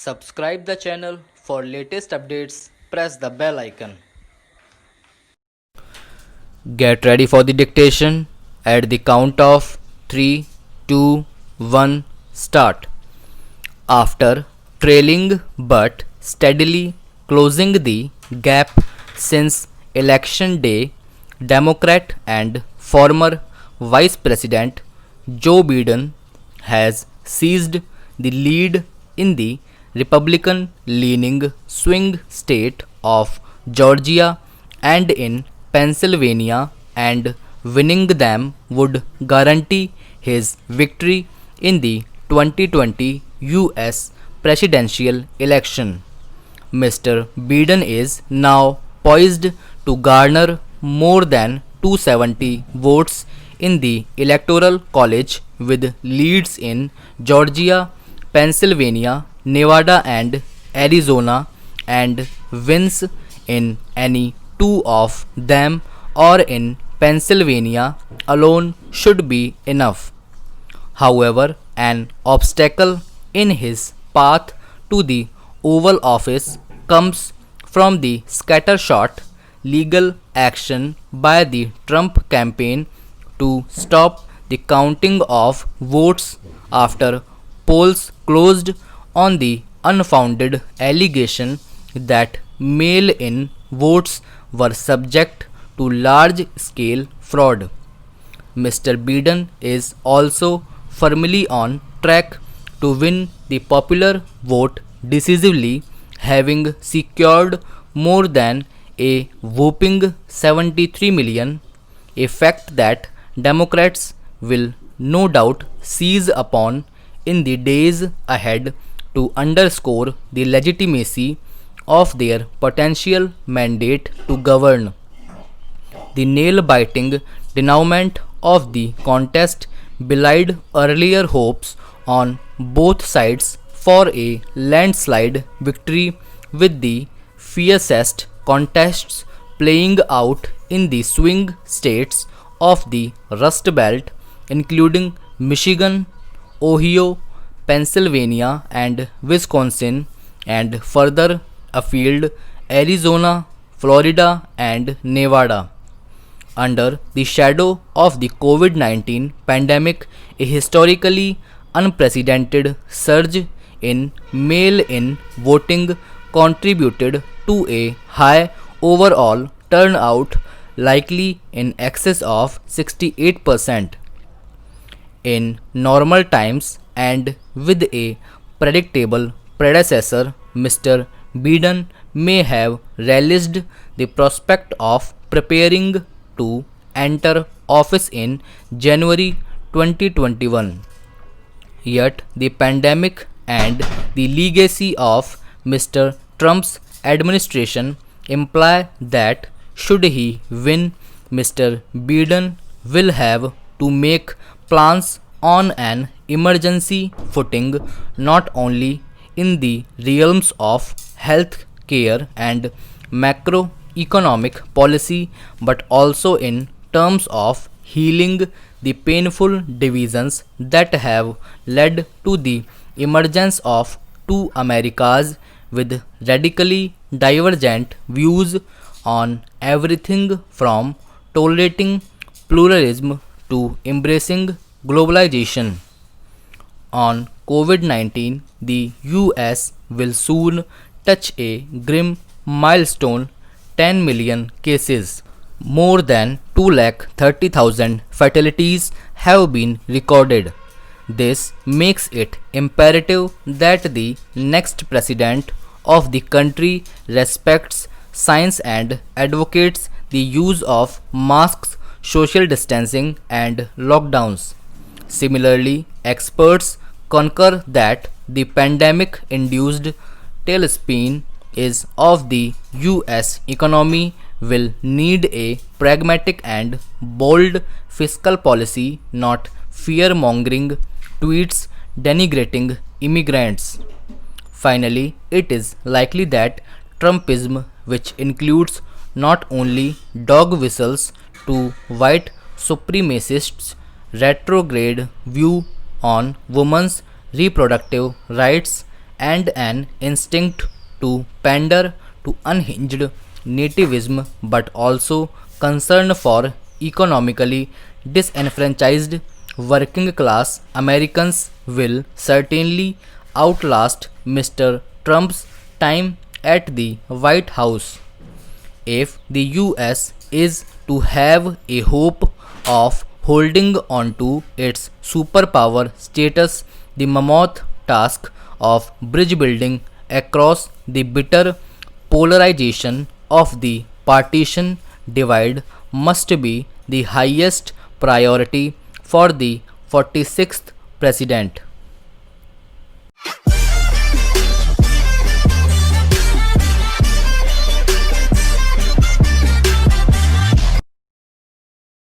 Subscribe the channel for latest updates. Press the bell icon. Get ready for the dictation. At the count of 3, 2, 1, start. After trailing but steadily closing the gap since election day, Democrat and former Vice President Joe Biden has seized the lead in the Republican leaning swing state of Georgia and in Pennsylvania, and winning them would guarantee his victory in the 2020 US presidential election. Mr. Biden is now poised to garner more than 270 votes in the Electoral College with leads in Georgia, Pennsylvania, Nevada, and Arizona, and wins in any two of them or in Pennsylvania alone should be enough. However, an obstacle in his path to the Oval Office comes from the scattershot legal action by the Trump campaign to stop the counting of votes after polls closed on the unfounded allegation that mail in votes were subject to large scale fraud. Mr. Biden is also firmly on track to win the popular vote decisively, having secured more than a whopping 73 million, a fact that Democrats will no doubt seize upon in the days ahead to underscore the legitimacy of their potential mandate to govern. The nail biting denouement of the contest belied earlier hopes on both sides for a landslide victory, with the fiercest contests playing out in the swing states of the Rust Belt, including Michigan, Ohio, Pennsylvania, and Wisconsin, and further afield Arizona, Florida, and Nevada. Under the shadow of the COVID 19 pandemic, a historically unprecedented surge in mail in voting contributed to a high overall turnout, likely in excess of 68%. In normal times and with a predictable predecessor, Mr. Biden may have relished the prospect of preparing to enter office in January 2021. Yet the pandemic and the legacy of Mr. Trump's administration imply that should he win, Mr. Biden will have to make plans on an emergency footing, not only in the realms of health care and macroeconomic policy, but also in terms of healing the painful divisions that have led to the emergence of two Americas with radically divergent views on everything from tolerating pluralism to embracing globalization. On COVID 19, the US will soon touch a grim milestone: 10 million cases. More than 230,000 fatalities have been recorded. This makes it imperative that the next president of the country respects science and advocates the use of masks, social distancing, and lockdowns. Similarly, experts concur that the pandemic induced tailspin is of the US economy will need a pragmatic and bold fiscal policy, not fear mongering tweets denigrating immigrants. Finally, it is likely that Trumpism, which includes not only dog whistles to white supremacists' retrograde view on women's reproductive rights and an instinct to pander to unhinged nativism, but also concern for economically disenfranchised working class Americans will certainly outlast Mr. Trump's time at the White House. If the US is to have a hope of holding on to its superpower status, the mammoth task of bridge building across the bitter polarization of the partition divide must be the highest priority for the 46th president.